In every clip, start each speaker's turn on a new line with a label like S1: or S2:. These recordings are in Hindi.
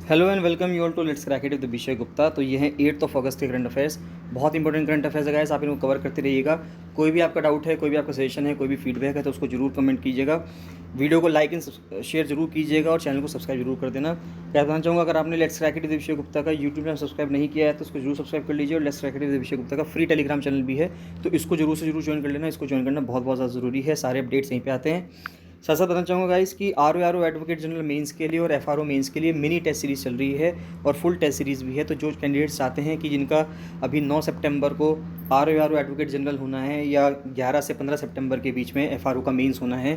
S1: Hello and welcome you all to let's crack it with Vishay Gupta. तो ये है 8 अगस्त के करंट अफेयर्स। बहुत इंपॉर्टेंट करंट अफेयर्स है गाइस, आप इनको कवर करते रहिएगा। कोई भी आपका डाउट है, कोई भी आपका सजेशन है, कोई भी फीडबैक है तो उसको जरूर कमेंट कीजिएगा। वीडियो को लाइक एंड शेयर जरूर कीजिएगा और चैनल को सब्सक्राइब जरूर कर देना। क्या बताना चाहूँगा, अगर आपने let's crack it with Vishay Gupta का यूट्यूब चैनल सब्सक्राइब नहीं किया है तो उसको जरूर सब्सक्राइब कर लीजिए। और let's crack it with Vishay Gupta का फ्री टेलीग्राम चैनल भी है, तो इसको जरूर से जरूर ज्वाइन कर लेना। इसको ज्वाइन करना बहुत बहुत ज़्यादा ज़रूरी है, सारे अपडेट्स यहीं पे आते हैं। साथ साथ बताना चाहूँगा गाइस कि आर एडवोकेट जनरल मेंस के लिए और एफआरओ मेंस के लिए मिनी टेस्ट सीरीज़ चल रही है और फुल टेस्ट सीरीज़ भी है। तो जो कैंडिडेट्स चाहते हैं कि जिनका अभी 9 सितंबर को आर एडवोकेट जनरल होना है या 11 से 15 सितंबर के बीच में एफआरओ का मेंस होना है,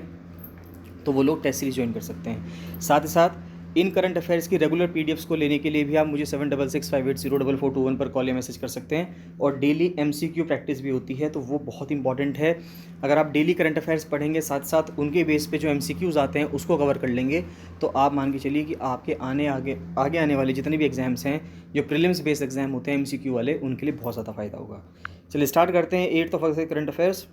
S1: तो वो लोग टेस्ट सीरीज ज्वाइन कर सकते हैं। साथ ही साथ इन करंट अफेयर्स की रेगुलर पीडीएफ्स को लेने के लिए भी आप मुझे 7665804421 पर कॉल या मैसेज कर सकते हैं। और डेली एमसीक्यू प्रैक्टिस भी होती है, तो वो बहुत इंपॉर्टेंट है। अगर आप डेली करंट अफेयर्स पढ़ेंगे, साथ साथ उनके बेस पे जो एमसीक्यूज़ आते हैं उसको कवर कर लेंगे, तो आप मान के चलिए कि आपके आगे आने वाले जितने भी एग्जाम्स हैं, जो प्रीलिम्स बेस्ड एग्जाम होते हैं एमसीक्यू वाले, उनके लिए बहुत ज़्यादा फ़ायदा होगा। चलिए स्टार्ट करते हैं 8 अगस्त के करंट अफेयर्स।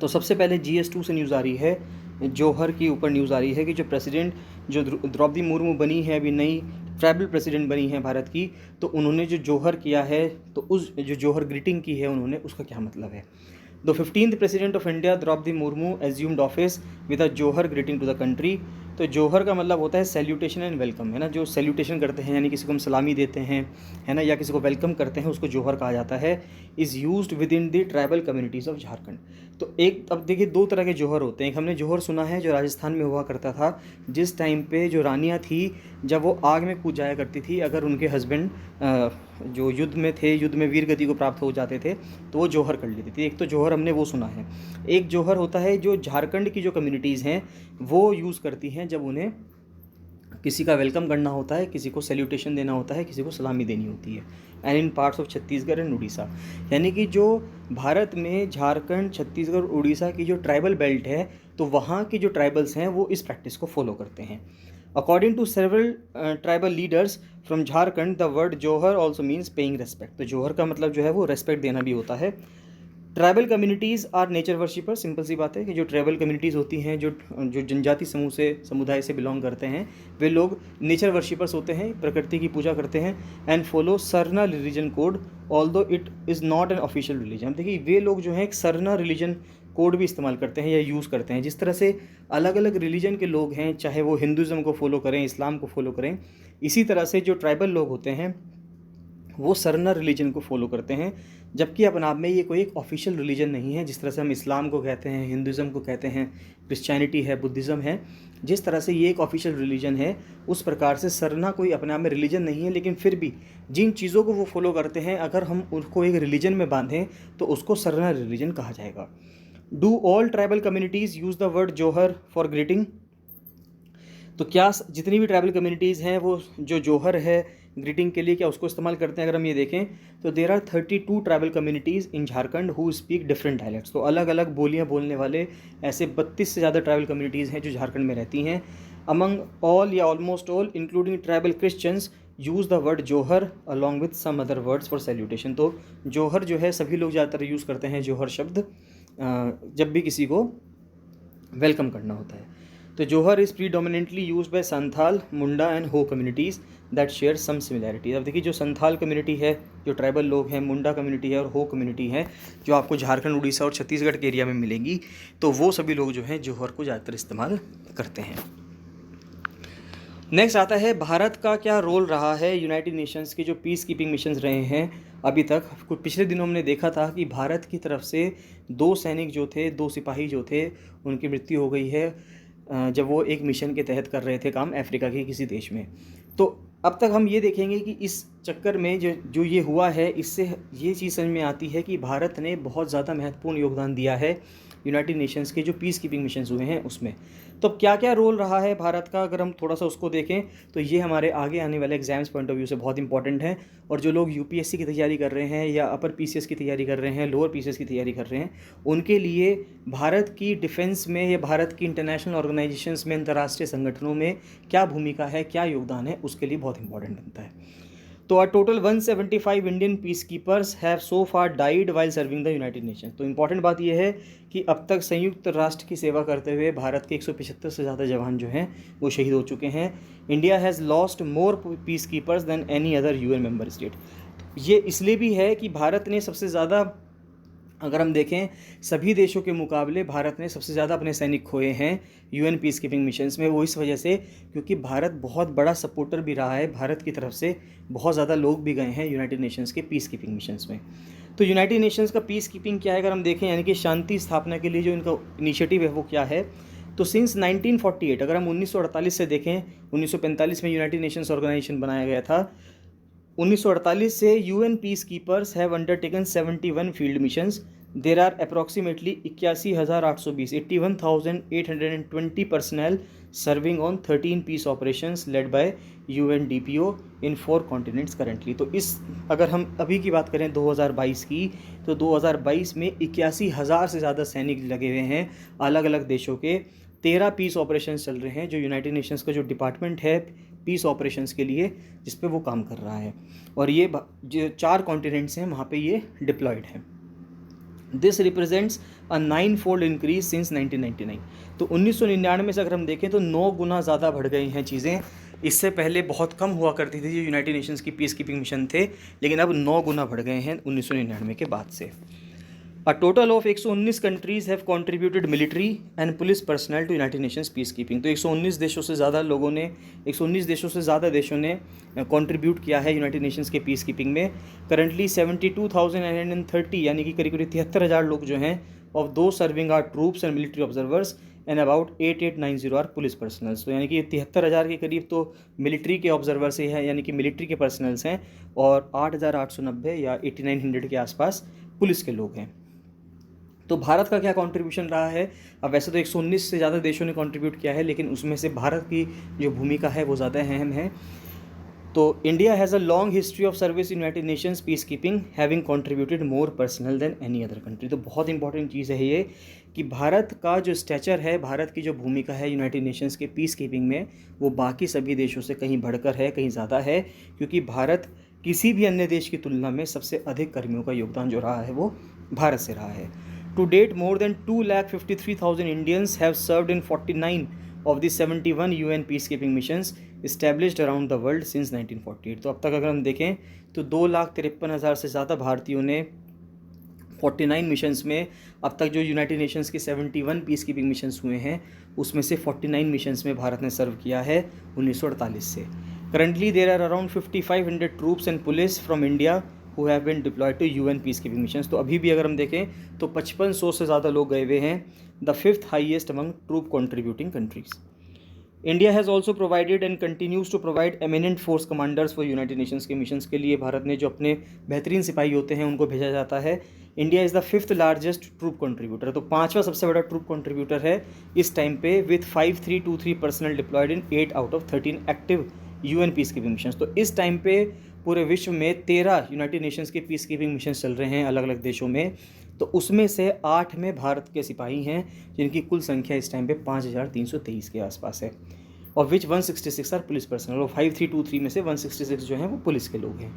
S1: तो सबसे पहले GS2 से न्यूज़ आ रही है, जौहर के ऊपर न्यूज़ आ रही है कि जो प्रेसिडेंट जो द्रौपदी मुर्मू बनी है, अभी नई ट्राइबल प्रेसिडेंट बनी है भारत की, तो उन्होंने जो जौहर किया है, तो उस जो जौहर ग्रीटिंग की है उन्होंने, उसका क्या मतलब है। The 15th president of India Droupadi Murmu assumed office with a Johar greeting to the country. तो जौहर का मतलब होता है सैल्यूटेशन एंड वेलकम, है ना। जो सैल्यूटेशन करते हैं यानी किसी को हम सलामी देते हैं, है ना, या किसी को वेलकम करते हैं, उसको जौहर कहा जाता है। Is used with in the tribal communities of Jharkhand. तो एक, अब देखिए, दो तरह के जौहर होते हैं। एक हमने जौहर सुना है जो राजस्थान में हुआ करता था, जिस टाइम पे जो रानियाँ थी, जब वो आग में कूद जाया करती थी, अगर उनके हस्बैंड जो युद्ध में थे, युद्ध में वीर गति को प्राप्त हो जाते थे, तो वो जौहर कर लेती थी। एक तो जौहर हमने वो सुना है। एक जौहर होता है जो झारखंड की जो कम्युनिटीज़ हैं वो यूज़ करती हैं जब उन्हें किसी का वेलकम करना होता है, किसी को सैल्यूटेशन देना होता है, किसी को सलामी देनी होती है। And in parts of Chhattisgarh and Orissa, यानी कि जो भारत में झारखंड, छत्तीसगढ़, उड़ीसा की जो ट्राइबल बेल्ट है, तो वहाँ की जो ट्राइबल्स हैं वो इस प्रैक्टिस को फॉलो करते हैं। According to several tribal leaders from Jharkhand, the word Johar also means paying respect. तो जौहर का मतलब जो है वो रेस्पेक्ट देना भी होता है। Tribal communities are nature worshipper. Simple सी बात है कि जो ट्राइबल कम्युनिटीज़ होती हैं, जो जो जनजाति समुदाय से बिलोंग करते हैं, वे लोग नेचर वर्शिपर्स होते हैं, प्रकृति की पूजा करते हैं। And follow Sarna religion code although it is not an official religion. देखिए, वे लोग जो हैं एक सरना रिलीजन कोड भी इस्तेमाल करते हैं या यूज़ करते हैं। जिस तरह से अलग अलग रिलीजन के लोग हैं, चाहे वो हिंदुज़म को फॉलो करें, इस्लाम को फॉलो करें, इसी तरह से जो ट्राइबल लोग होते हैं वो सरना रिलीजन को फॉलो करते हैं। जबकि अपने आप में ये कोई एक ऑफिशियल रिलीजन नहीं है। जिस तरह से हम इस्लाम को कहते हैं, हिंदुज़म को कहते हैं, क्रिश्चियनिटी है, बुद्धिज़्म है, जिस तरह से ये एक ऑफिशियल रिलीजन है, उस प्रकार से सरना कोई अपने आप में रिलीजन नहीं है। लेकिन फिर भी जिन चीज़ों को वो फॉलो करते हैं, अगर हम उनको एक रिलीजन में बांधें तो उसको सरना रिलीजन कहा जाएगा। Do all tribal communities use the word Johar for greeting. तो क्या जितनी भी ट्राइबल कम्युनिटीज़ हैं वो जो जौहर है ग्रीटिंग के लिए, क्या उसको इस्तेमाल करते हैं। अगर हम ये देखें तो there are 32 tribal communities in Jharkhand who speak different dialects. तो अलग अलग बोलियाँ बोलने वाले ऐसे 32 से ज़्यादा ट्राइबल कम्युनिटीज़ हैं जो झारखंड में रहती हैं। अमंग ऑल या almost all including tribal Christians use the word Johar along with some other words for salutation. तो जौहर जो है सभी लोग ज़्यादातर यूज़ करते हैं जौहर शब्द जब भी किसी को वेलकम करना होता है। तो Johar is predominantly use by Santhal, Munda and Ho communities that share some similarity. अब देखिए, जो संथाल कम्युनिटी है, जो ट्राइबल लोग हैं, मुंडा कम्युनिटी है और हो कम्युनिटी है, जो आपको झारखंड, उड़ीसा और छत्तीसगढ़ के एरिया में मिलेंगी, तो वो सभी लोग जो हैं जौहर को ज़्यादातर इस्तेमाल करते हैं। नेक्स्ट आता है, भारत का क्या रोल रहा है यूनाइटेड नेशंस के जो पीस कीपिंग मिशंस रहे हैं अभी तक। कुछ पिछले दिनों हमने देखा था कि भारत की तरफ से 2 सैनिक जो थे, 2 सिपाही जो थे, उनकी मृत्यु हो गई है जब वो एक मिशन के तहत कर रहे थे काम अफ्रीका के किसी देश में। तो अब तक हम ये देखेंगे कि इस चक्कर में जो ये हुआ है, इससे ये चीज़ समझ में आती है कि भारत ने बहुत ज़्यादा महत्वपूर्ण योगदान दिया है यूनाइटेड नेशंस के जो पीस कीपिंग मिशंस हुए हैं उसमें। तो क्या क्या रोल रहा है भारत का, अगर हम थोड़ा सा उसको देखें तो ये हमारे आगे आने वाले एग्जाम्स पॉइंट ऑफ व्यू से बहुत इंपॉर्टेंट है। और जो लोग यूपीएससी की तैयारी कर रहे हैं या अपर पीसीएस की तैयारी कर रहे हैं, लोअर पीसीएस की तैयारी कर रहे हैं, उनके लिए भारत की डिफेंस में या भारत की इंटरनेशनल ऑर्गेनाइजेशंस में, अंतर्राष्ट्रीय संगठनों में क्या भूमिका है, क्या योगदान है, उसके लिए बहुत इंपॉर्टेंट बनता है। तो a total 175 Indian peacekeepers have so far died while serving the United Nations. तो इंपॉर्टेंट बात यह है कि अब तक संयुक्त राष्ट्र की सेवा करते हुए भारत के 175 से ज़्यादा जवान जो हैं वो शहीद हो चुके हैं। India has lost more peace keepers than any other UN member state. ये इसलिए भी है कि भारत ने सबसे ज़्यादा, अगर हम देखें सभी देशों के मुकाबले भारत ने सबसे ज़्यादा अपने सैनिक खोए हैं यूएन पीस कीपिंग मिशंस में। वो इस वजह से क्योंकि भारत बहुत बड़ा सपोर्टर भी रहा है, भारत की तरफ से बहुत ज़्यादा लोग भी गए हैं यूनाइटेड नेशंस के पीस कीपिंग मिशंस में। तो यूनाइटेड नेशंस का पीस कीपिंग क्या है अगर हम देखें, यानी कि शांति स्थापना के लिए जो इनका इनिशिएटिव है वो क्या है। तो सिंस 1948, अगर हम 1948 से देखें, 1945 में यूनाइटेड नेशंस ऑर्गेनाइजेशन बनाया गया था। 1948 से UN peacekeepers have undertaken 71 field missions. There are approximately 81,820 81,820 personnel serving on 13 peace operations led by UNDPO in 4 continents currently. तो इस अगर हम अभी की बात करें 2022 की, तो 2022 में 81,000 से ज़्यादा सैनिक लगे हुए हैं अलग अलग देशों के। 13 पीस ऑपरेशंस चल रहे हैं जो यूनाइटेड नेशंस का जो डिपार्टमेंट है पीस ऑपरेशंस के लिए जिस पे वो काम कर रहा है, और ये जो 4 कॉन्टिनेंट्स हैं वहाँ पे ये डिप्लॉयड है। This represents a 9-fold increase since 1999। तो 1999 से अगर हम देखें तो 9 गुना ज़्यादा बढ़ गई हैं चीज़ें। इससे पहले बहुत कम हुआ करती थी जो यूनाइटेड नेशंस की पीस कीपिंग मिशन थे, लेकिन अब 9 गुना बढ़ गए हैं 1999 के बाद से। A total of 119 countries have contributed military and police personnel to United Nations peacekeeping. तो 119 देशों से ज़्यादा लोगों ने 119 देशों से ज़्यादा देशों ने कंट्रीब्यूट किया है यूनाइटेड नेशंस के पीस कीपिंग में। करंटली 72,930 यानी कि करीब 73,000 लोग जो हैं of those serving are troops and military observers and about 8890 are police personnels. तो यानी कि 73,000 के करीब तो मिलिट्री के ऑब्जर्वर्स ही हैं, यानी कि मिलिट्री के पर्सनल्स हैं, और 8,890 या 8900 के आसपास पुलिस के लोग हैं। तो भारत का क्या कंट्रीब्यूशन रहा है। अब वैसे तो 119 से ज़्यादा देशों ने कंट्रीब्यूट किया है, लेकिन उसमें से भारत की जो भूमिका है वो ज़्यादा अहम है। तो India has a long history of service United Nations peacekeeping having contributed more personnel than any other country. तो बहुत इंपॉर्टेंट चीज़ है ये कि भारत का जो स्टैचर है, भारत की जो भूमिका है यूनाइटेड नेशंस के पीस कीपिंग में, वो बाकी सभी देशों से कहीं बढ़कर है, कहीं ज़्यादा है, क्योंकि भारत किसी भी अन्य देश की तुलना में सबसे अधिक कर्मियों का योगदान जो रहा है वो भारत से रहा है। To date, more than 253,000 Indians have served in 49 of the 71 UN peacekeeping missions established around the world since 1948। तो अब तक अगर हम देखें तो 2,53,000 से ज़्यादा भारतीयों ने 49 मिशंस में, अब तक जो यूनाइटेड नेशंस के 71 पीस कीपिंग मिशंस हुए हैं उसमें से 49 मिशंस में भारत ने सर्व किया है 1948 से। Currently there are around 5,500 troops and police from India who have been deployed to UN peacekeeping missions। तो अभी भी अगर हम देखें तो 5500 से ज़्यादा लोग गए हुए हैं, the 5th highest among troop contributing countries. India has also provided and continues to provide eminent force commanders for United Nations के मिशंस के लिए भारत ने जो अपने बेहतरीन सिपाही होते हैं उनको भेजा जाता है। India is the 5th largest troop contributor, तो 5वां सबसे बड़ा ट्रूप कंट्रीब्यूटर है इस टाइम पे, with 5323 personnel deployed in 8 out of 13 active UN peace keeping missions. तो इस टाइम पे पूरे विश्व में 13 यूनाइटेड नेशंस के पीस कीपिंग मिशन चल रहे हैं अलग अलग देशों में। तो उसमें से 8 में भारत के सिपाही हैं, जिनकी कुल संख्या इस टाइम पे 5,323 के आसपास है, और विच 166 आर पुलिस पर्सनल, और 5323 में से 166 जो हैं वो पुलिस के लोग हैं।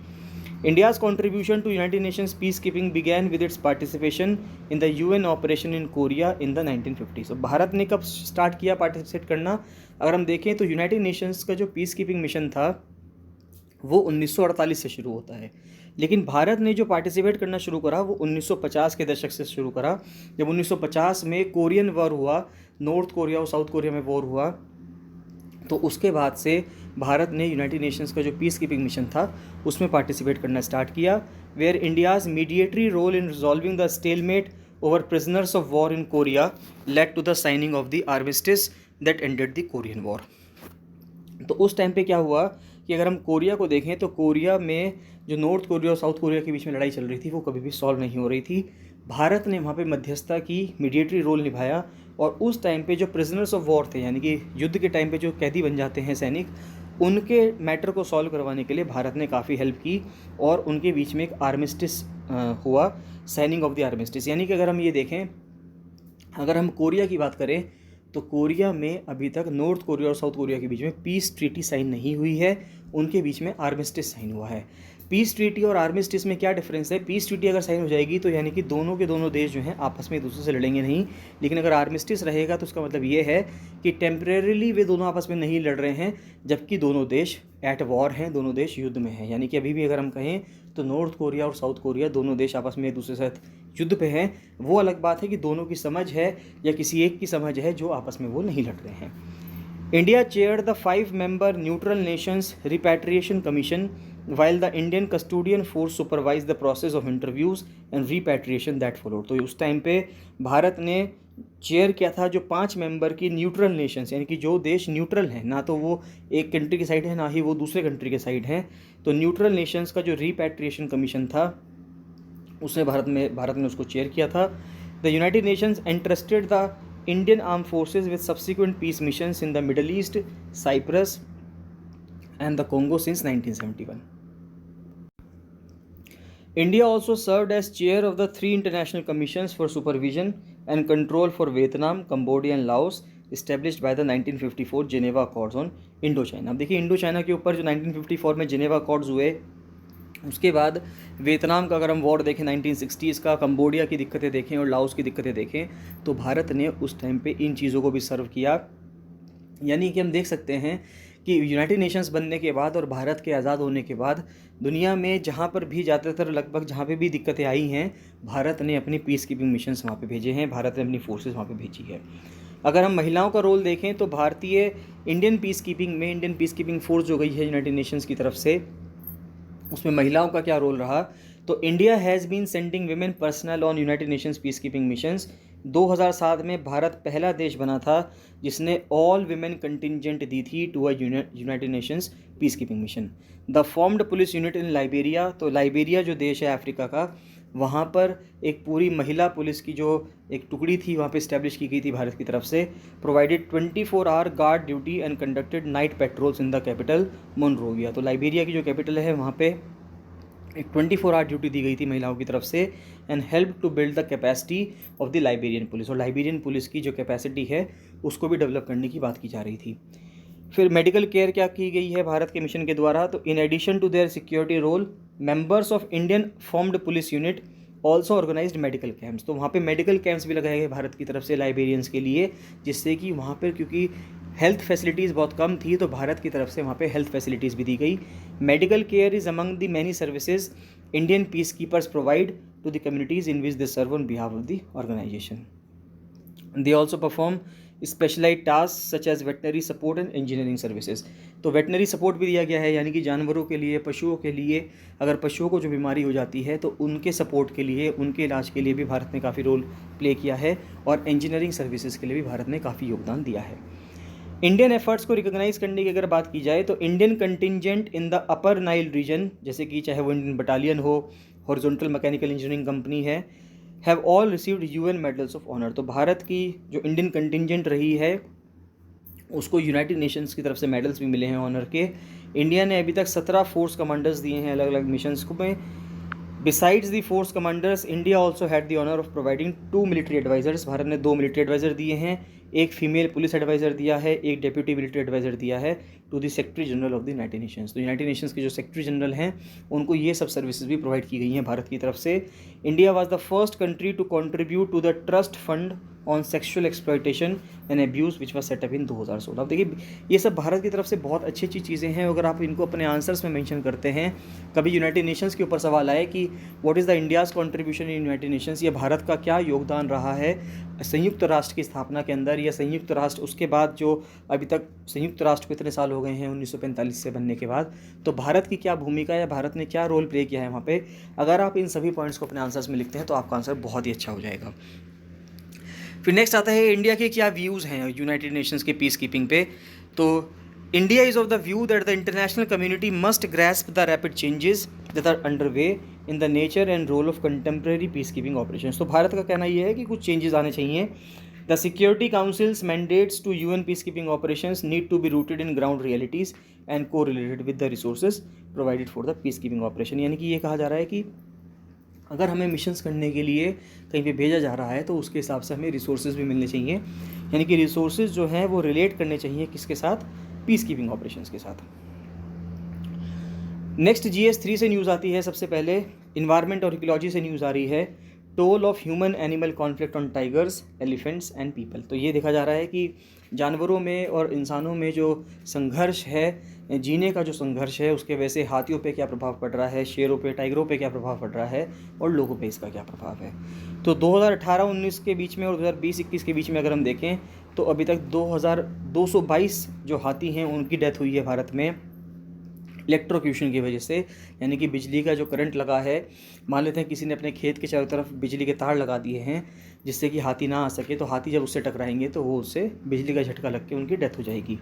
S1: India's contribution to United Nations peacekeeping began with its participation in the UN operation in Korea in the 1950। तो भारत ने कब स्टार्ट किया पार्टिसिपेट करना, अगर हम देखें तो यूनाइटेड नेशंस का जो पीस कीपिंग मिशन था वो 1948 से शुरू होता है, लेकिन भारत ने जो पार्टिसिपेट करना शुरू करा वो 1950 के दशक से शुरू करा। जब 1950 में कोरियन वॉर हुआ, नॉर्थ कोरिया और साउथ कोरिया में वॉर हुआ, तो उसके बाद से भारत ने यूनाइटेड नेशंस का जो पीस कीपिंग मिशन था उसमें पार्टिसिपेट करना स्टार्ट किया, where India's mediatory role in resolving the stalemate over prisoners of war in Korea led to the signing of the armistice that ended the Korean war. तो उस टाइम पे क्या हुआ कि अगर हम कोरिया को देखें तो कोरिया में जो नॉर्थ कोरिया और साउथ कोरिया के बीच में लड़ाई चल रही थी वो कभी भी सॉल्व नहीं हो रही थी। भारत ने वहाँ पे मध्यस्थता की, मीडिएटरी रोल निभाया, और उस टाइम पे जो प्रिजनर्स ऑफ वॉर थे, यानी कि युद्ध के टाइम पे जो कैदी बन जाते हैं सैनिक, उनके मैटर को सॉल्व करवाने के लिए भारत ने काफ़ी हेल्प की, और उनके बीच में एक आर्मिस्टिस हुआ, साइनिंग ऑफ द आर्मिस्टिस। यानी कि अगर हम ये देखें, अगर हम कोरिया की बात करें तो कोरिया में अभी तक नॉर्थ कोरिया और साउथ कोरिया के बीच में पीस ट्रीटी साइन नहीं हुई है, उनके बीच में आर्मिस्टिस साइन हुआ है। पीस ट्रीटी और आर्मिस्टिस में क्या डिफरेंस है? पीस ट्रीटी अगर साइन हो जाएगी तो यानी कि दोनों के दोनों देश जो हैं आपस में एक दूसरे से लड़ेंगे नहीं, लेकिन अगर आर्मिस्टिस रहेगा तो उसका मतलब ये है कि टेम्परेरीली वे दोनों आपस में नहीं लड़ रहे हैं, जबकि दोनों देश एट वॉर हैं, दोनों देश युद्ध में हैं। यानी कि अभी भी अगर हम कहें तो नॉर्थ कोरिया और साउथ कोरिया दोनों देश आपस में एक दूसरे के साथ युद्ध पे हैं। वो अलग बात है कि दोनों की समझ है या किसी एक की समझ है जो आपस में वो नहीं लड़ रहे हैं। India chaired the 5-member neutral Nations repatriation commission while the Indian custodian force supervised the process of interviews and repatriation that followed। तो उस टाइम पे भारत ने चेयर किया था जो 5 मेंबर की न्यूट्रल नेशंस, यानी कि जो देश न्यूट्रल हैं, ना तो वो एक कंट्री की साइड है ना ही वो दूसरे कंट्री के साइड हैं, तो न्यूट्रल नेशंस का जो रिपैट्रिएशन कमीशन था उसने भारत ने उसको चेयर किया था। The United Nations entrusted the Indian arm forces with subsequent peace missions in the Middle East, Cyprus and the Congo since 1971। India also served as chair of the 3 international commissions for supervision and control for Vietnam, Cambodia and Laos established by the 1954 Geneva Accords on Indochina। अब देखिए इंडो चाइना के ऊपर जो 1954 में जेनेवा अकॉर्ड्स हुए, उसके बाद वियतनाम का अगर हम वॉर देखें 1960s का, कंबोडिया की दिक्कतें देखें और लाओस की दिक्कतें देखें, तो भारत ने उस टाइम पे इन चीज़ों को भी सर्व किया। यानी कि हम देख सकते हैं कि यूनाइटेड नेशंस बनने के बाद और भारत के आज़ाद होने के बाद दुनिया में जहाँ पर भी ज़्यादातर लगभग जहाँ पे भी दिक्कतें आई हैं, भारत ने अपनी पीस कीपिंग मिशंस वहाँ पे भेजे हैं, भारत ने अपनी फोर्सेस वहाँ पे भेजी है। अगर हम महिलाओं का रोल देखें तो भारतीय इंडियन पीस कीपिंग फोर्स जो गई है यूनाइटेड नेशंस की तरफ से, उसमें महिलाओं का क्या रोल रहा? तो India has been sending women personnel on United Nations peacekeeping missions. 2007 में भारत पहला देश बना था जिसने ऑल विमेन कंटिजेंट दी थी to a United Nations peacekeeping mission. The formed police unit in Liberia, तो लाइबेरिया जो देश है अफ्रीका का, वहाँ पर एक पूरी महिला पुलिस की जो एक टुकड़ी थी वहाँ पे इस्टेब्लिश की गई थी भारत की तरफ से। Provided 24-hour guard duty and conducted night patrols in the capital Monrovia. तो लाइबेरिया की जो कैपिटल है वहाँ पे एक 24-hour ड्यूटी दी गई थी महिलाओं की तरफ से, and help to build the capacity of the Liberian police. और लाइबेरियन पुलिस की जो कैपेसिटी है उसको भी डेवलप करने की बात की जा रही थी। फिर मेडिकल केयर क्या की गई है भारत के मिशन के द्वारा? तो in addition to their security role, members of Indian formed police unit also organised medical camps. तो वहाँ पे मेडिकल कैंप्स भी लगाए गए भारत की तरफ से लाइबेरियंस के लिए, जिससे कि वहाँ पर क्योंकि हेल्थ फैसिलिटीज़ बहुत कम थी तो भारत की तरफ से वहाँ पे हेल्थ फैसिलिटीज़ भी दी गई। Medical care is among the many services Indian peacekeepers provide to the communities in which they serve on behalf of the organisation. They also perform specialise task such as veterinary support and engineering services. तो वेटनरी सपोर्ट भी दिया गया है, यानी कि जानवरों के लिए, पशुओं के लिए, अगर पशुओं को जो बीमारी हो जाती है तो उनके सपोर्ट के लिए, उनके इलाज के लिए भी भारत ने काफ़ी रोल प्ले किया है, और इंजीनियरिंग सर्विसेज के लिए भी भारत ने काफ़ी योगदान दिया है। इंडियन एफर्ट्स को रिकॉग्नाइज करने की अगर बात की जाए तो Indian contingent in the Upper Nile region, जैसे कि चाहे वो इंडियन बटालियन हो, हॉरिजॉन्टल मैकेनिकल इंजीनियरिंग कंपनी है, have all received UN medals of honour. तो भारत की जो इंडियन कंटिजेंट रही है उसको यूनाइटेड नेशंस की तरफ से मेडल्स भी मिले हैं ऑनर के। इंडिया ने अभी तक 17 फोर्स कमांडर्स दिए हैं अलग अलग मिशंस को में। Besides the force commanders, India also had the honour of providing 2 military advisers. Bharat ने 2 मिलिट्री एडवाइज़र दिए हैं, एक फीमेल पुलिस एडवाइज़र दिया है, एक डेप्यूटी मिलिट्री एडवाइज़र दिया है to the secretary general of the United Nations. तो यूनाइटेड नेशंस के जो सेक्रेटरी जनरल हैं उनको ये सब सर्विसेज भी प्रोवाइड की गई हैं भारत की तरफ से। India was the first country to contribute to the trust fund on sexual exploitation and abuse which was set up in 2016। अब देखिए ये सब भारत की तरफ से बहुत अच्छी अच्छी चीज़ें हैं। अगर आप इनको अपने आंसर्स में मेंशन करते हैं, कभी यूनाइटेड नेशंस के ऊपर सवाल आए कि what is the India's contribution in United Nations, ये भारत का क्या योगदान रहा है संयुक्त राष्ट्र की स्थापना के अंदर, या संयुक्त राष्ट्र उसके बाद जो अभी तक संयुक्त राष्ट्र को इतने साल हो गए हैं 1945 से बनने के बाद, तो भारत की क्या भूमिका या भारत ने क्या रोल प्ले किया है वहाँ पे। अगर आप इन सभी पॉइंट्स को अपने आंसर्स में लिखते हैं तो आपका आंसर बहुत ही अच्छा हो जाएगा। फिर नेक्स्ट आता है इंडिया के क्या व्यूज़ हैं यूनाइटेड नेशंस के पीस कीपिंग पे। तो India is of the view that the international community must grasp the rapid changes that are under way in the nature and role of contemporary peace keeping operations. तो भारत का कहना यह है कि कुछ चेंजेस आने चाहिए। The security council's mandates to UN peace keeping operations need to be rooted in ground realities and correlated with the resources provided for the peace keeping operation. यानी कि ये कहा जा रहा है कि अगर हमें मिशंस करने के लिए कहीं पे भेजा जा रहा है तो उसके हिसाब से हमें रिसोर्सेज भी मिलने चाहिए, यानी कि रिसोर्सेज जो हैं वो रिलेट करने चाहिए किसके साथ, पीस कीपिंग ऑपरेशंस के साथ। नेक्स्ट GS3 से न्यूज़ आती है। सबसे पहले इन्वायरमेंट और इकोलॉजी से न्यूज़ आ रही है, toll of human animal conflict on tigers, elephants and people. तो ये देखा जा रहा है कि जानवरों में और इंसानों में जो संघर्ष है, जीने का जो संघर्ष है, उसके वजह से हाथियों पे क्या प्रभाव पड़ रहा है, शेरों पे, टाइगरों पे क्या प्रभाव पड़ रहा है और लोगों पे इसका क्या प्रभाव है। तो 2018-19 के बीच में और 2020-21 के बीच में अगर हम देखें तो अभी तक 2222 जो हाथी हैं उनकी डेथ हुई है भारत में इलेक्ट्रोक्यूशन की वजह से, यानी कि बिजली का जो करंट लगा है। मान लेते हैं किसी ने अपने खेत के चारों तरफ बिजली के तार लगा दिए हैं जिससे कि हाथी ना आ सके, तो हाथी जब उससे टकराएंगे तो वो उससे बिजली का झटका लग के उनकी डेथ हो जाएगी।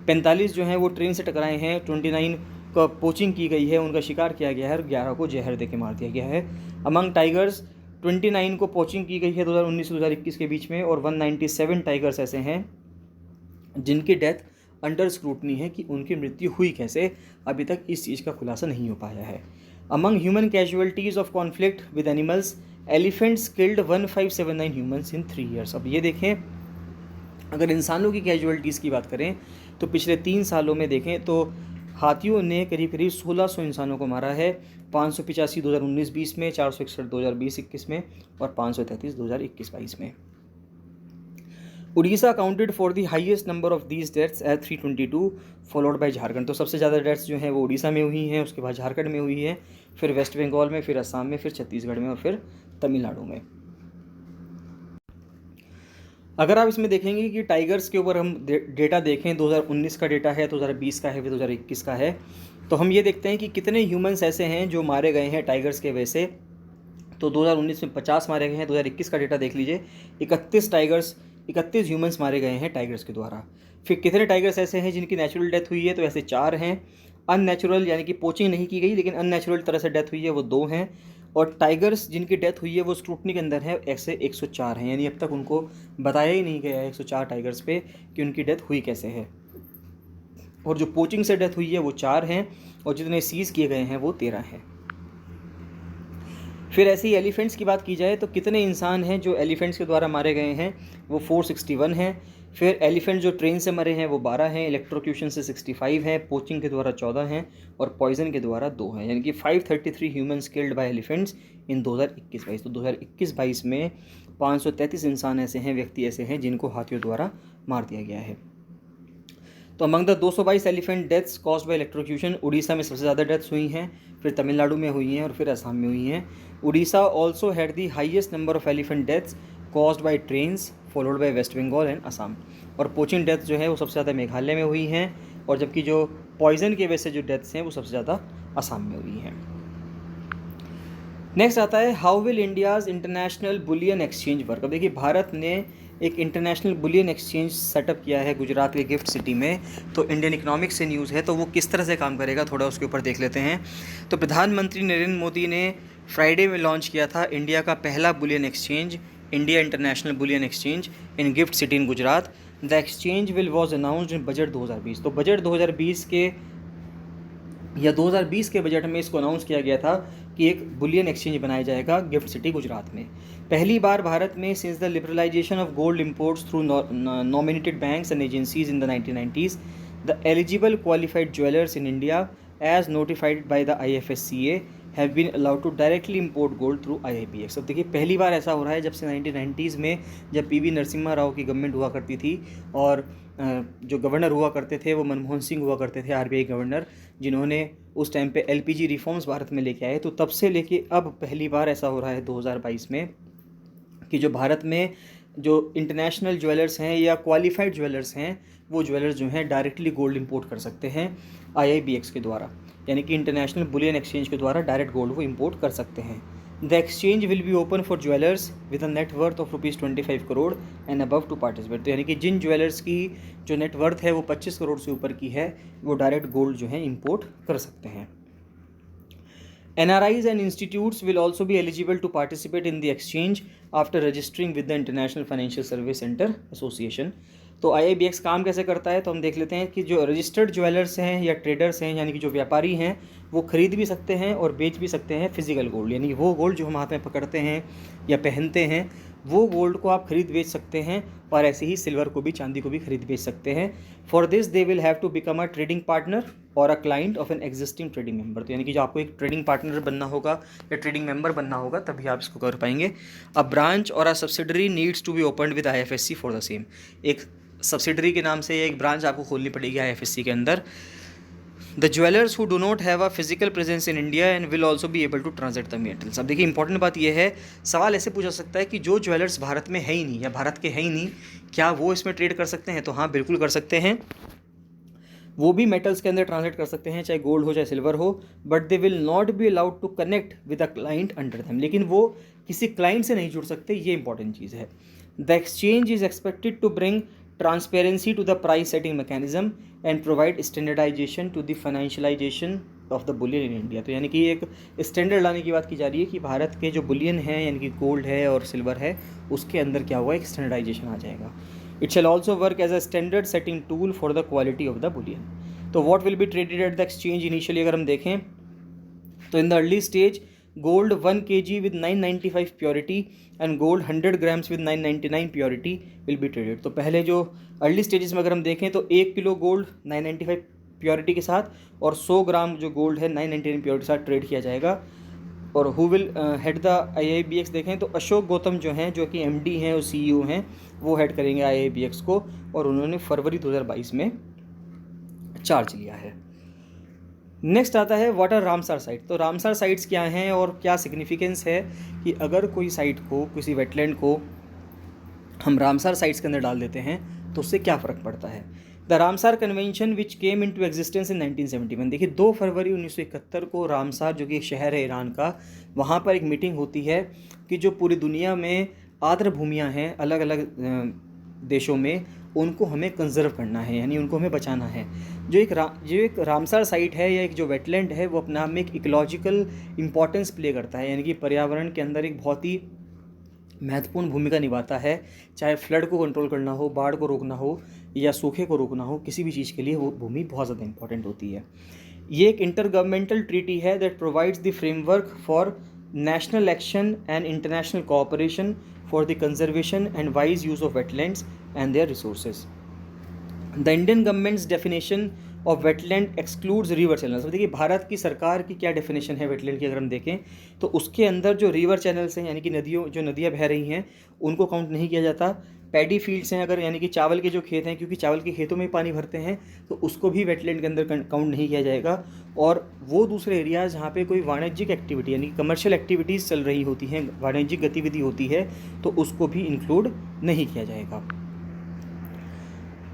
S1: 45 जो हैं वो ट्रेन से टकराए हैं, 29 का पोचिंग की गई है, उनका शिकार किया गया है और 11 को जहर दे के मार दिया गया है। अमंग टाइगर्स 29 को पोचिंग की गई है 2019 से 2021 के बीच में, और 197 टाइगर्स ऐसे हैं जिनकी डेथ अंडर स्क्रूटनी है कि उनकी मृत्यु हुई कैसे, अभी तक इस चीज़ का खुलासा नहीं हो पाया है। Among human casualties of conflict with animals, elephants killed 1579 humans in 3 years. अब ये देखें, अगर इंसानों की कैजुअलिटीज़ की बात करें तो पिछले 3 सालों में देखें तो हाथियों ने करीब करीब 1600 इंसानों को मारा है। 585 2019-20 में, 461 2020-21 में और 533 2021-22 में। Odisha counted for the highest number of these deaths at 322, followed by Jharkhand. तो सबसे ज़्यादा डेथ्स जो हैं वो उड़ीसा में हुई हैं, उसके बाद झारखंड में हुई है, फिर वेस्ट बंगाल में, फिर असम में, फिर छत्तीसगढ़ में और फिर तमिलनाडु में। अगर आप इसमें देखेंगे कि टाइगर्स के ऊपर हम डेटा देखें, 2019 का डेटा है, 2020 का है, फिर 2021 का है, तो हम ये देखते हैं कि कितने ह्यूमंस ऐसे हैं जो मारे गए हैं टाइगर्स के वजह से। तो 2019 में 50 मारे गए हैं, 2021 का डेटा देख लीजिए, 31 ह्यूमंस मारे गए हैं टाइगर्स के द्वारा। फिर कितने टाइगर्स ऐसे हैं जिनकी नेचुरल डेथ हुई है, तो ऐसे 4 हैं। अननेचुरल यानी कि पोचिंग नहीं की गई लेकिन अननेचुरल तरह से डेथ हुई है, वो 2 हैं। और टाइगर्स जिनकी डेथ हुई है वो स्क्रूटनी के अंदर है, ऐसे 104 हैं, यानी अब तक उनको बताया ही नहीं गया है 104 टाइगर्स पे कि उनकी डेथ हुई कैसे है। और जो पोचिंग से डेथ हुई है वो 4 हैं और जितने सीज़ किए गए हैं वो 13 हैं। फिर ऐसे ही एलिफेंट्स की बात की जाए तो कितने इंसान हैं जो एलिफेंट्स के द्वारा मारे गए हैं, वो 461 हैं। फिर एलिफेंट जो ट्रेन से मरे हैं वो 12 हैं, इलेक्ट्रोक्यूशन से 65 हैं, पोचिंग के द्वारा 14 हैं और पॉइजन के द्वारा 2 हैं, यानी कि 533 ह्यूमंस किल्ड बाय एलिफेंट्स इन 2021-22। तो 2021-22 में 533 इंसान ऐसे हैं, व्यक्ति ऐसे हैं जिनको हाथियों द्वारा मार दिया गया है। तो among the 222 elephant deaths caused bye electrocution, Orissa में सबसे ज़्यादा डेथ्स हुई हैं, फिर तमिलनाडु में हुई हैं और फिर असम में हुई हैं। Odisha also had the highest number of elephant deaths caused by trains, followed by West Bengal and Assam. और पोचिंग डेथ जो है वो सबसे ज़्यादा मेघालय में हुई हैं, और जबकि जो पॉइजन की वजह से जो डेथ्स हैं वो सबसे ज़्यादा असम में हुई हैं। नेक्स्ट आता है, how will India's international bullion exchange work. अब देखिए, भारत ने एक इंटरनेशनल बुलियन एक्सचेंज सेटअप किया है गुजरात के गिफ्ट सिटी में। तो इंडियन इकोनॉमिक्स से न्यूज़ है, तो वो किस तरह से काम करेगा थोड़ा उसके ऊपर देख लेते हैं। तो प्रधानमंत्री नरेंद्र मोदी ने फ्राइडे में लॉन्च किया था इंडिया का पहला bullion exchange, India international bullion exchange in gift city in Gujarat. The exchange will was announced in budget 2020। तो बजट 2020 के बजट में इसको अनाउंस किया गया था कि एक बुलियन एक्सचेंज बनाया जाएगा गिफ्ट सिटी गुजरात में। पहली बार भारत में since the liberalisation of gold imports through nominated banks and agencies in the 1990s, the eligible qualified jewellers in India as notified by the IFSCA have been allowed to directly import gold through IIPX। अब देखिए, पहली बार ऐसा हो रहा है जब से 1990s में, जब PV नरसिम्हा राव की गवर्नमेंट हुआ करती थी और जो गवर्नर हुआ करते थे वो मनमोहन सिंह हुआ करते थे, RBI गवर्नर, जिन्होंने उस टाइम पे LPG रिफॉर्म्स भारत में लेके आए। तो तब से लेके अब पहली बार ऐसा हो रहा है 2022 में कि जो भारत में जो इंटरनेशनल ज्वेलर्स हैं या क्वालिफाइड ज्वेलर्स हैं, वो ज्वेलर्स जो हैं डायरेक्टली गोल्ड इंपोर्ट कर सकते हैं IIBX के द्वारा, यानी कि इंटरनेशनल बुलियन एक्सचेंज के द्वारा डायरेक्ट गोल्ड वो इंपोर्ट कर सकते हैं। The exchange will be open for jewellers with a net worth of ₹25 crore and above to participate. तो यानी कि जिन ज्वेलर्स की जो नेट वर्थ है वो 25 करोड़ से ऊपर की है, वो डायरेक्ट गोल्ड जो है इंपोर्ट कर सकते हैं। NRIs and institutes will also be eligible to participate in the exchange after registering with the International Financial Service Center Association। तो IIBX काम कैसे करता है, तो हम देख लेते हैं कि जो रजिस्टर्ड ज्वेलर्स हैं या ट्रेडर्स हैं, यानी कि जो व्यापारी हैं, वो खरीद भी सकते हैं और बेच भी सकते हैं फिजिकल गोल्ड, यानी कि वो गोल्ड जो हम हाथ में पकड़ते हैं या पहनते हैं, वो गोल्ड को आप खरीद बेच सकते हैं, और ऐसे ही सिल्वर को भी, चांदी को भी खरीद बेच सकते हैं। For this they will have to become a trading partner और a client of an existing trading member. तो यानी कि जो आपको एक ट्रेडिंग पार्टनर बनना होगा या ट्रेडिंग मेंबर बनना होगा तभी आप इसको कर पाएंगे। अ ब्रांच और a subsidiary needs to be opened with IFSC for the same. एक सब्सिडरी के नाम से एक ब्रांच आपको खोलनी पड़ेगी IFSC के अंदर। The jewellers who do not have a physical presence in India and will also be able to transact the metals. अब देखिए इंपॉर्टेंट बात यह है, सवाल ऐसे पूछा सकता है कि जो ज्वेलर्स भारत में है ही नहीं या भारत के है ही नहीं, क्या वो इसमें ट्रेड कर सकते हैं? तो हाँ, बिल्कुल कर सकते हैं। वो भी मेटल्स के अंदर ट्रांसलेट कर सकते हैं, चाहे गोल्ड हो चाहे सिल्वर हो, but they will not be allowed to connect with a client under them. लेकिन वो किसी क्लाइंट से नहीं जुड़ सकते, ये इंपॉर्टेंट चीज़ है। The exchange is expected to bring transparency to the price setting mechanism and provide standardisation to the financialisation of the bullion in India. तो यानी कि एक स्टैंडर्ड लाने की बात की जा रही है कि भारत के जो बुलियन है यानी कि गोल्ड है और सिल्वर है, उसके अंदर क्या हुआ, एक स्टैंडर्डाइजेशन आ जाएगा। It shall also work as a standard setting tool for the quality of the bullion. तो what will be traded at the exchange initially अगर हम देखें तो in the early stage gold 1 kg with 995 purity and gold 100 grams with 999 purity will be traded. तो पहले जो अर्ली स्टेजेस में अगर हम देखें तो 1 किलो गोल्ड 995 प्योरिटी के साथ और 100 ग्राम जो गोल्ड है 999 प्योरिटी के साथ ट्रेड किया जाएगा। और who will head the IIBX देखें तो अशोक गौतम जो हैं, जो कि MD हैं और CEO हैं, वो हेड करेंगे IIBX को, और उन्होंने फरवरी 2022 में चार्ज लिया है। नेक्स्ट आता है वाटर रामसार साइट। तो रामसार साइट्स क्या हैं और क्या सिग्निफिकेंस है कि अगर कोई साइट को, किसी वेटलैंड को हम रामसार साइट्स के अंदर डाल देते हैं तो उससे क्या फ़र्क पड़ता है। The Ramsar convention which came into existence in 1971। देखिए 2 फरवरी 1971 को रामसार, जो कि एक शहर है ईरान का, वहाँ पर एक मीटिंग होती है कि जो पूरी दुनिया में आर्द्र भूमियाँ हैं अलग अलग देशों में, उनको हमें कंजर्व करना है, यानी उनको हमें बचाना है। जो एक रामसार साइट है या एक जो वेटलैंड है वो अपने आप में एक इकोलॉजिकल इंपॉर्टेंस प्ले करता है, यानी कि पर्यावरण के अंदर एक बहुत ही महत्वपूर्ण भूमिका निभाता है। चाहे फ्लड को कंट्रोल करना हो, बाढ़ को रोकना हो या सूखे को रोकना हो, किसी भी चीज़ के लिए वो भूमि बहुत ज़्यादा इंपॉर्टेंट होती है। ये एक इंटर गवर्नमेंटल ट्रीटी है that provides the framework for national action and international cooperation for the conservation and wise use of wetlands and their resources. The Indian government's definition of wetland excludes river channels. देखिए भारत की सरकार की क्या डेफिनेशन है वेटलैंड की अगर हम देखें तो उसके अंदर जो रिवर चैनल्स हैं, यानी कि नदियाँ बह रही हैं, उनको काउंट नहीं किया जाता। पैडी फील्ड्स हैं, अगर यानी कि चावल के जो खेत हैं, क्योंकि चावल के खेतों में पानी भरते हैं, तो उसको भी वेटलैंड के अंदर काउंट नहीं किया जाएगा। और वो दूसरे एरियाज़ जहाँ पे कोई वाणिज्यिक एक्टिविटी यानी कि कमर्शियल एक्टिविटीज़ चल रही होती हैं, वाणिज्यिक गतिविधि होती है, तो उसको भी इंक्लूड नहीं किया जाएगा।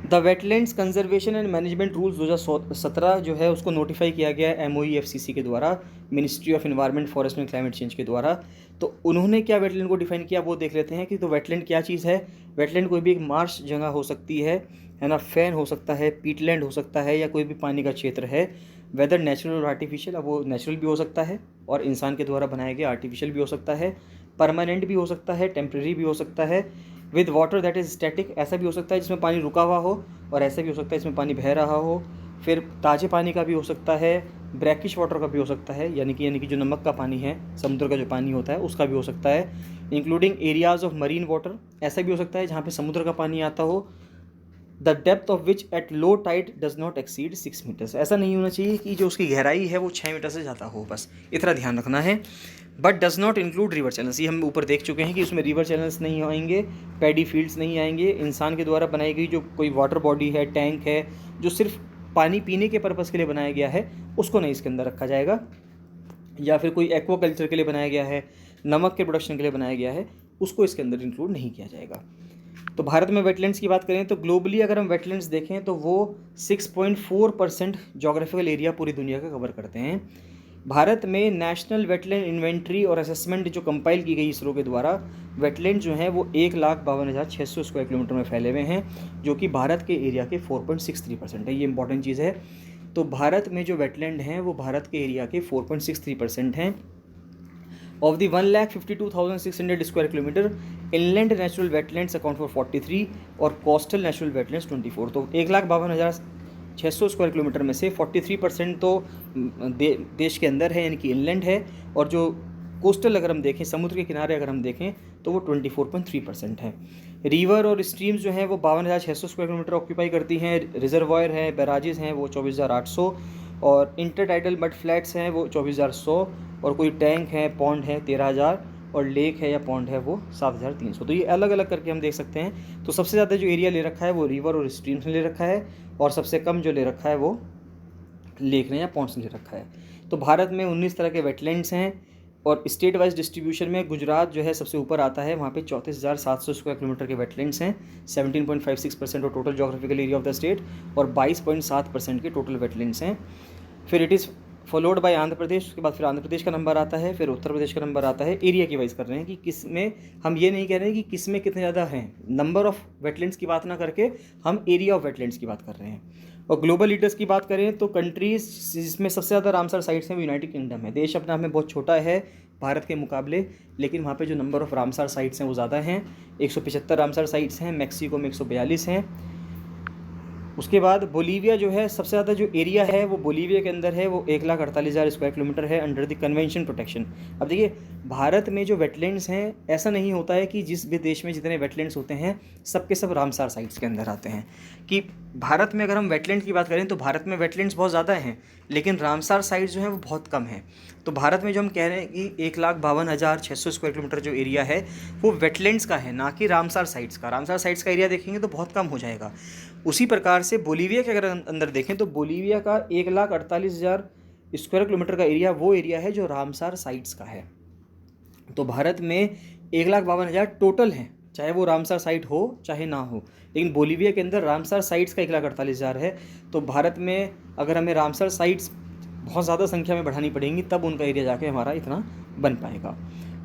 S1: The wetlands conservation and management rules 2017 जो है उसको नोटिफाई किया गया है MOEFCC के द्वारा, ministry of environment, forest and climate change के द्वारा। तो उन्होंने क्या वेटलैंड को डिफाइन किया वो देख लेते हैं कि तो वेटलैंड क्या चीज़ है। वेटलैंड कोई भी एक मार्श जगह हो सकती है ना, फैन हो सकता है, पीटलैंड हो सकता है, या कोई भी पानी का क्षेत्र है, वेदर नेचुरल और आर्टिफिशियल। अब वो नेचुरल भी हो सकता है और इंसान के द्वारा बनाया गया आर्टिफिशियल भी हो सकता है, परमानेंट भी हो सकता है, टेम्प्रेरी भी हो सकता है, with water that is static, ऐसा भी हो सकता है जिसमें पानी रुका हुआ हो, और ऐसा भी हो सकता है जिसमें पानी बह रहा हो। फिर ताज़े पानी का भी हो सकता है, ब्रैकिश वाटर का भी हो सकता है, यानी कि जो नमक का पानी है, समुद्र का जो पानी होता है उसका भी हो सकता है, including areas of marine water, ऐसा भी हो सकता है जहाँ पे समुद्र का पानी आता हो। The depth of which at low tide does not exceed 6 metres. ऐसा नहीं होना चाहिए कि जो उसकी गहराई है वो 6 मीटर से ज़्यादा हो, बस इतना ध्यान रखना है। But does not include river channels. ये हम ऊपर देख चुके हैं कि उसमें रिवर चैनल्स नहीं आएंगे, पैडी फील्ड्स नहीं आएंगे, इंसान के द्वारा बनाई गई जो कोई वाटर बॉडी है, टैंक है, जो सिर्फ पानी पीने के पर्पज़ के लिए बनाया गया है, उसको नहीं इसके अंदर रखा जाएगा। या फिर कोई एक्वाकल्चर के लिए बनाया गया है, नमक के प्रोडक्शन के लिए बनाया गया है, उसको इसके अंदर इंक्लूड नहीं किया जाएगा। तो भारत में वेटलैंड्स की बात करें तो ग्लोबली अगर हम वेटलैंड्स देखें तो वो 6.4% जोग्राफिकल एरिया पूरी दुनिया का कवर करते हैं। भारत में नेशनल वेटलैंड इन्वेंट्री और असेसमेंट जो कंपाइल की गई इसरो के द्वारा, वेटलैंड जो हैं वो 1,52,600 स्क्वायर किलोमीटर में फैले हुए हैं, जो कि भारत के एरिया के 4.63% है। ये इंपॉर्टेंट चीज़ है। तो भारत में जो वेटलैंड हैं वो भारत के एरिया के 4.63% हैं। Of the 1,52,600 square kilometre, inland natural wetlands account for 43 और कोस्टल नेचुरल वेटलैंड्स 24। तो 1,52,600 स्क्वायर किलोमीटर में से 43% तो देश के अंदर है, यानी कि इनलैंड है, और जो कोस्टल अगर हम देखें, समुद्र के किनारे अगर हम देखें तो वो 24.3% है। रिवर और स्ट्रीम्स जो हैं वो 52,600 स्क्वायर किलोमीटर ऑक्यूपाई करती हैं। रिजर्वायर हैं, बैराजेस हैं, वो 24,800, और इंटरटाइडल मड फ्लैट्स हैं वो 24,100, और कोई टैंक है, पॉन्ड है 13,000, और लेक है या पॉन्ड है वो 7,300। तो ये अलग अलग करके हम देख सकते हैं। तो सबसे ज़्यादा जो एरिया ले रखा है वो रिवर और स्ट्रीम्स ने ले रखा है, और सबसे कम जो ले रखा है वो लेक ने या पॉन्ड्स ने ले रखा है। तो भारत में 19 तरह के वेटलैंड्स हैं, और स्टेट वाइज डिस्ट्रीब्यूशन में गुजरात जो है सबसे ऊपर आता है, वहाँ पे 34,700 स्क्वायर किलोमीटर के वेटलैंड्स हैं, 17.56% of total geographical area of the state, और 22.7% के टोटल वेटलैंड्स हैं। फिर it is followed by Andhra Pradesh, उसके बाद फिर आंध्र प्रदेश का नंबर आता है, फिर उत्तर प्रदेश का नंबर आता है। एरिया की वाइज कर रहे हैं कि किस में, हम ये नहीं कह रहे हैं कि किस में कितने ज़्यादा हैं, नंबर ऑफ वेटलैंड्स की बात ना करके हम एरिया ऑफ वेटलैंड्स की बात कर रहे हैं। और ग्लोबल लीडर्स की बात करें तो कंट्रीज जिसमें सबसे ज़्यादा रामसर साइट्स हैं वो यूनाइटेड किंगडम है। देश अपना में बहुत छोटा है भारत के मुकाबले, लेकिन वहाँ पे जो नंबर ऑफ रामसर साइट्स हैं वो ज़्यादा हैं, 175 रामसर साइट्स हैं, मैक्सिको में 142 हैं। उसके बाद बोलीविया जो है सबसे ज़्यादा जो एरिया है वो बोलीविया के अंदर है, वो 1,48,000 स्क्वायर किलोमीटर है अंडर द कन्वेंशन प्रोटेक्शन। अब देखिए भारत में जो वेटलैंड्स हैं, ऐसा नहीं होता है कि जिस भी देश में जितने वेटलैंड्स होते हैं सब के सब रामसार साइट्स के अंदर आते हैं। कि भारत में अगर हम वेटलैंड की बात करें तो भारत में वेटलैंड्स बहुत ज़्यादा हैं, लेकिन रामसार साइट्स जो हैं वो बहुत कम हैं। तो भारत में जो हम कह रहे हैं कि 1,52,600 स्क्वायर किलोमीटर जो एरिया है वो वेटलैंड्स का है, ना कि रामसार साइट्स का। रामसार साइट्स का एरिया देखेंगे तो बहुत कम हो जाएगा। उसी प्रकार से बोलीविया के अगर अंदर देखें तो बोलीविया का 1,48,000 स्क्वायर किलोमीटर का एरिया वो एरिया है जो रामसार साइट्स का है। तो भारत में 1,52,000 टोटल हैं, चाहे वो रामसार साइट हो चाहे ना हो, लेकिन बोलीविया के अंदर रामसार साइट्स का 1,48,000 है। तो भारत में अगर हमें रामसार साइट्स बहुत ज़्यादा संख्या में बढ़ानी पड़ेंगी तब उनका एरिया जाके हमारा इतना बन पाएगा।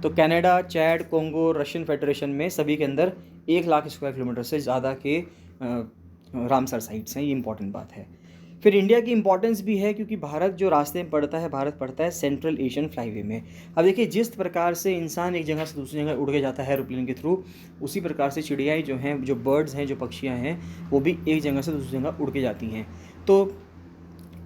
S1: तो Canada, Chad, Congo, Russian federation में सभी के अंदर 1,00,000 स्क्वायर किलोमीटर से ज़्यादा के रामसर साइट्स हैं, ये इंपॉर्टेंट बात है। फिर इंडिया की इंपॉर्टेंस भी है क्योंकि भारत जो रास्ते में पड़ता है, भारत पड़ता है सेंट्रल एशियन फ्लाईवे में। अब देखिए जिस प्रकार से इंसान एक जगह से दूसरी जगह उड़ के जाता है एरोप्लेन के थ्रू, उसी प्रकार से चिड़ियाएँ जो हैं, जो बर्ड्स हैं, जो पक्षियाँ हैं, वो भी एक जगह से दूसरी जगह उड़ के जाती हैं। तो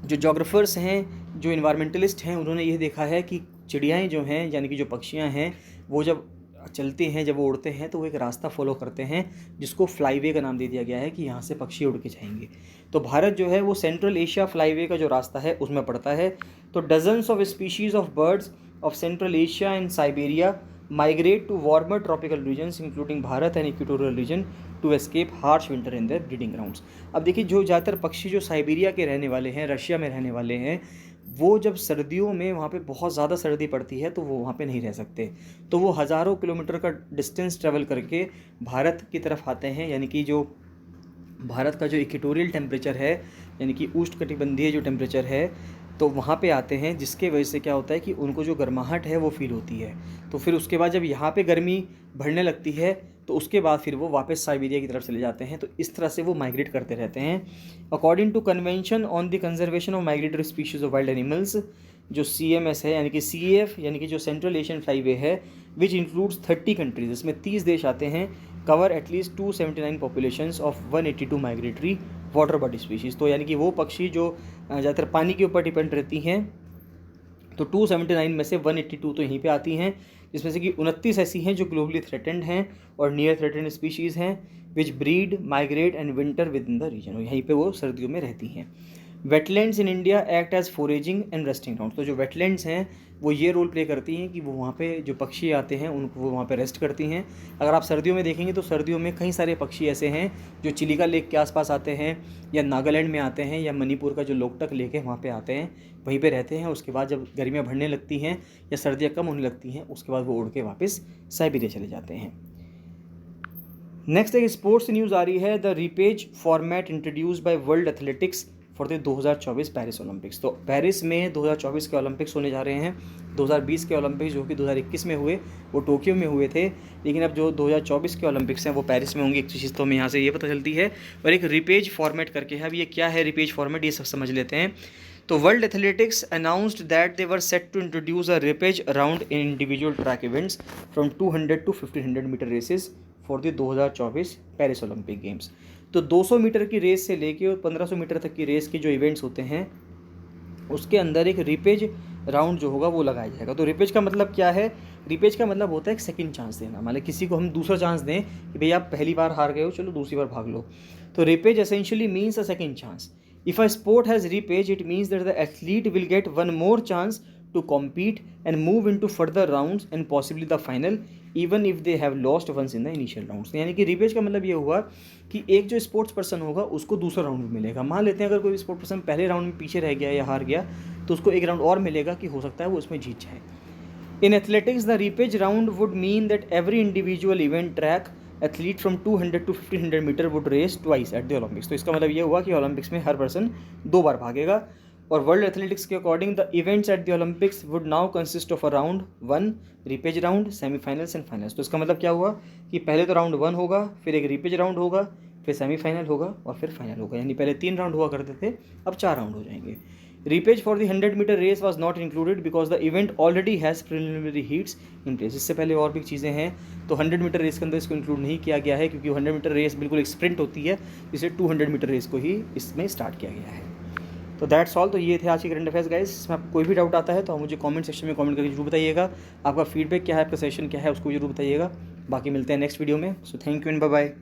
S1: जो जोग्राफर्स हैं, जो इन्वायरमेंटलिस्ट हैं, उन्होंने ये देखा है कि चिड़ियाएँ जो हैं यानी कि जो पक्षियाँ हैं वो जब चलते हैं, जब वो उड़ते हैं तो वो एक रास्ता फॉलो करते हैं जिसको फ्लाईवे का नाम दे दिया गया है कि यहाँ से पक्षी उड़ के जाएंगे। तो भारत जो है वो सेंट्रल एशिया फ्लाईवे का जो रास्ता है उसमें पड़ता है। तो dozens of species of birds of Central Asia and Siberia migrate to warmer tropical regions including Bharat and equatorial region to escape harsh winter in their breeding grounds. अब देखिए जो ज़्यादातर पक्षी जो साइबेरिया के रहने वाले हैं, रशिया में रहने वाले हैं, वो जब सर्दियों में वहाँ पे बहुत ज़्यादा सर्दी पड़ती है तो वो वहाँ पे नहीं रह सकते। तो वो हज़ारों किलोमीटर का डिस्टेंस ट्रेवल करके भारत की तरफ आते हैं, यानी कि जो भारत का जो इक्वेटोरियल टेम्परेचर है, यानी कि उष्णकटिबंधीय जो टेम्परेचर है, तो वहाँ पे आते हैं, जिसके वजह से क्या होता है कि उनको जो गर्माहट है वो फील होती है। तो फिर उसके बाद जब यहाँ पे गर्मी बढ़ने लगती है तो उसके बाद फिर वो वापस साइबेरिया की तरफ चले जाते हैं। तो इस तरह से वो माइग्रेट करते रहते हैं। According to convention on the conservation of migratory species of wild animals, जो CMS है यानी कि CAF यानी कि जो सेंट्रल एशियन फ्लाईवे है, विच इंक्लूड्स 30 कंट्रीज, इसमें 30 देश आते हैं, cover at least 279 populations of 182 migratory water bird species. तो यानी कि वो पक्षी जो ज़्यादातर पानी के ऊपर डिपेंड रहती हैं, तो 279 में से 182 तो यहीं पे आती हैं, जिसमें से कि 29 ऐसी हैं जो ग्लोबली थ्रेटेंड हैं और नियर थ्रेटेंड स्पीशीज़ हैं, which breed, migrate and winter within the region, और यहीं पे वो सर्दियों में रहती हैं। Wetlands in India act as foraging and resting ground. तो जो वेटलैंड्स हैं वो ये रोल प्ले करती हैं कि वो वहाँ पे जो पक्षी आते हैं उनको वो वहाँ पे रेस्ट करती हैं। अगर आप सर्दियों में देखेंगे तो सर्दियों में कई सारे पक्षी ऐसे हैं जो चिलिका लेक के आसपास आते हैं, या नागालैंड में आते हैं, या मणिपुर का जो लोकटक लेक है वहाँ पे आते हैं, वहीं पे रहते हैं। उसके बाद जब गर्मियाँ बढ़ने लगती हैं या सर्दियाँ कम होने लगती हैं, उसके बाद वो उड़ के वापस साइबेरिया चले जाते हैं। नेक्स्ट एक स्पोर्ट्स न्यूज़ आ रही है। The रिपेज format introduced by world athletics for the 2024 Paris Olympics. तो पेरिस में 2024 के ओलंपिक्स होने जा रहे हैं। 2020 के ओलंपिक्स जो कि 2021 में हुए वो टोक्यो में हुए थे, लेकिन अब जो 2024 के ओलंपिक्स हैं वो पेरिस में होंगे। एक चीज़ तो हमें यहाँ से ये पता चलती है, और एक रिपेज फॉर्मेट करके है। अब ये क्या है रिपेज फॉर्मेट, ये सब समझ लेते हैं। तो World Athletics announced that they were set to introduce a repechage round in individual track events from 200 to 1500 metre races for the 2024 Paris Olympic Games. तो 200 मीटर की रेस से लेके और 1500 मीटर तक की रेस के जो इवेंट्स होते हैं उसके अंदर एक रिपेज राउंड जो होगा वो लगाया जाएगा। तो रिपेज का मतलब क्या है? रिपेज का मतलब होता है एक सेकंड चांस देना। मतलब किसी को हम दूसरा चांस दें कि भैया आप पहली बार हार गए हो, चलो दूसरी बार भाग लो। तो repechage essentially means a second chance. If a sport has repage, it means that the athlete will get one more chance to compete and move into further rounds and possibly the final, even if they have lost once in the initial rounds. यानी कि रिपेज का मतलब ये हुआ कि एक जो स्पोर्ट्स पर्सन होगा उसको दूसरा राउंड में मिलेगा. मान लेते हैं अगर कोई स्पोर्ट्स पर्सन पहले राउंड में पीछे रह गया या हार गया तो उसको एक राउंड और मिलेगा कि हो सकता है वो उसमें जीत जाए. In athletics, the repage round would mean that every individual event track athlete from 200 to 1500 metre would race twice at the Olympics. तो इसका मतलब ये हुआ कि ओलंपिक्स में हर पर्सन 2 बार भागेगा. और वर्ल्ड एथलेटिक्स के according the events at the Olympics would now consist of a round 1, रिपेज round, semifinals and finals. तो इसका मतलब क्या हुआ कि पहले तो राउंड 1 होगा, फिर एक रिपेज राउंड होगा, फिर सेमीफाइनल होगा और फिर फाइनल होगा. यानी पहले 3 राउंड हुआ करते थे, अब 4 राउंड हो जाएंगे. Repage for the 100 metre race was not included because the event already has preliminary heats in place. इससे पहले और भी चीज़ें हैं तो 100 मीटर रेस के अंदर इसको इंक्लूड नहीं किया गया है क्योंकि 100 मीटर रेस बिल्कुल एक स्प्रिंट होती है, इसलिए 200 मीटर रेस को ही इसमें स्टार्ट किया गया है. तो दैट्स ऑल. तो ये थे आज के करंट अफेयर्स गाइस. इसमें आपको कोई भी डाउट आता है तो आप मुझे कमेंट सेक्शन में कमेंट करके जरूर बताइएगा. आपका फीडबैक क्या है, आपका सजेशन क्या है, उसको जरूर बताइएगा. बाकी मिलते हैं नेक्स्ट वीडियो में. So thank you and bye bye.